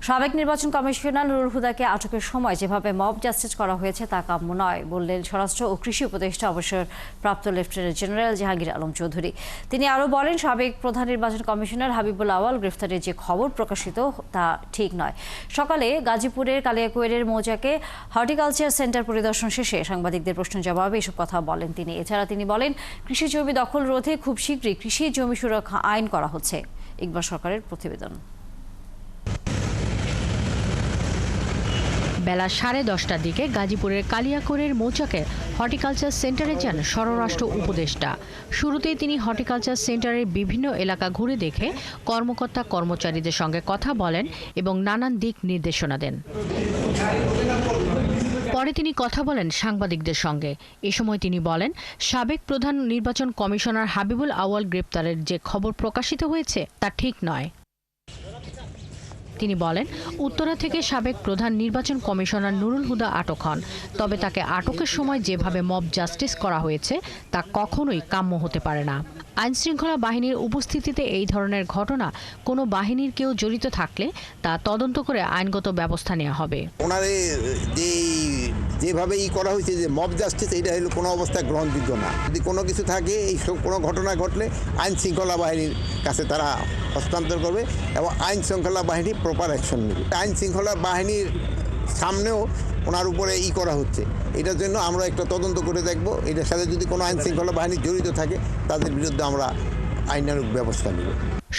সাবেক নির্বাচন কমিশনার নুরুল হুদাকে আটকের সময় যেভাবে মব জাস্টিস করা হয়েছে তা কাম্য নয় বললেন স্বরাষ্ট্র ও কৃষি উপদেষ্টা অবসরপ্রাপ্ত লেফটেন্যান্ট জেনারেল জাহাঙ্গীর আলম চৌধুরী। তিনি আরও বলেন, সাবেক প্রধান নির্বাচন কমিশনার হাবিবুল আওয়াল গ্রেফতারের যে খবর প্রকাশিত তা ঠিক নয়। সকালে গাজীপুরের কালিয়াকৈরের মৌজাকে হর্টিকালচার সেন্টার পরিদর্শন শেষে সাংবাদিকদের প্রশ্ন জবাবে এসব কথা বলেন তিনি। এছাড়া তিনি বলেন, কৃষি জমি দখল রোধে খুব শীঘ্রই কৃষি জমি সুরক্ষা আইন করা হচ্ছে। ইকবাল সরকারের প্রতিবেদন। বেলা 10:30টার দিকে গাজীপুরের কালিয়াকৈরের মৌচাকে হর্টিকালচার সেন্টারে যান স্বরাষ্ট্র উপদেষ্টা। শুরুতেই তিনি হর্টিকালচার সেন্টারের বিভিন্ন এলাকা ঘুরে দেখে কর্মকর্তা কর্মচারীদের সঙ্গে কথা বলেন এবং নানান দিক নির্দেশনা দেন। পরে তিনি কথা বলেন সাংবাদিকদের সঙ্গে। এ সময় তিনি বলেন, সাবেক প্রধান নির্বাচন কমিশনার হাবিবুল আওয়াল গ্রেপ্তারের যে খবর প্রকাশিত হয়েছে তা ঠিক নয়। তিনি বলেন, উত্তরা থেকে সাবেক প্রধান নির্বাচন কমিশনার নুরুল হুদা আটক হন, তবে তাকে আটকের সময় যেভাবে মব জাস্টিস করা হয়েছে তা কখনোই কাম্য হতে পারে না। আইনশৃঙ্খলা বাহিনীর উপস্থিতিতে এই ধরনের ঘটনা কোনো বাহিনীর কেউ জড়িত থাকলে তা তদন্ত করে আইনগত ব্যবস্থা নেওয়া হবে। ওনারে যেভাবে করা হয়েছে যে মব জাস্টিস, এটা হলো কোনো অবস্থায় গ্রহণযোগ্য না। যদি কোনো কিছু থাকে, এই সব কোনো ঘটনা ঘটলে আইন শৃঙ্খলা বাহিনীর কাছে তারা হস্তান্তর করবে এবং আইন শৃঙ্খলা বাহিনী প্রপার অ্যাকশন নেবে। আইন শৃঙ্খলা বাহিনীর সামনেও ওনার উপরে করা হচ্ছে, এটার জন্য আমরা একটা তদন্ত করে দেখব। এটার সাথে যদি কোনো আইন শৃঙ্খলা বাহিনী জড়িত থাকে তাদের বিরুদ্ধে আমরা আইনানুগ ব্যবস্থা নেব।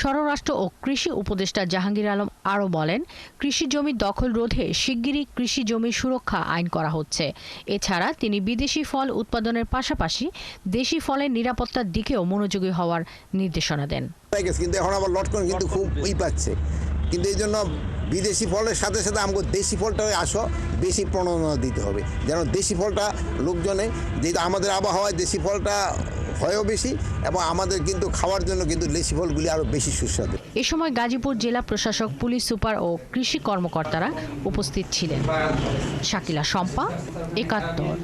স্বরাষ্ট্র ও কৃষি উপদেষ্টা জাহাঙ্গীর আলম আরও বলেন, কৃষি জমি দখল রোধে শিগগিরই কৃষি জমি সুরক্ষা আইন করা হচ্ছে। এছাড়া তিনি বিদেশি ফল উৎপাদনের পাশাপাশি দেশি ফলের নিরাপত্তার দিকেও মনোযোগী হওয়ার নির্দেশনা দেন। কিন্তু এখন আবার লটকন কিন্তু খুব পাচ্ছে, কিন্তু এই জন্য বিদেশি ফলের সাথে সাথে আমাকে দেশি ফলটা বেশি প্রণোদনা দিতে হবে, যেন দেশি ফলটা লোকজনে, যে আমাদের আবহাওয়ায় দেশি ফলটা হয়ও বেশি এবং আমাদের কিন্তু খাওয়ার জন্য কিন্তু দেশি ফলগুলি আরও বেশি সুস্বাদু। এ সময় গাজীপুর জেলা প্রশাসক, পুলিশ সুপার ও কৃষি কর্মকর্তারা উপস্থিত ছিলেন। শাকিলা শম্পা, ৭১।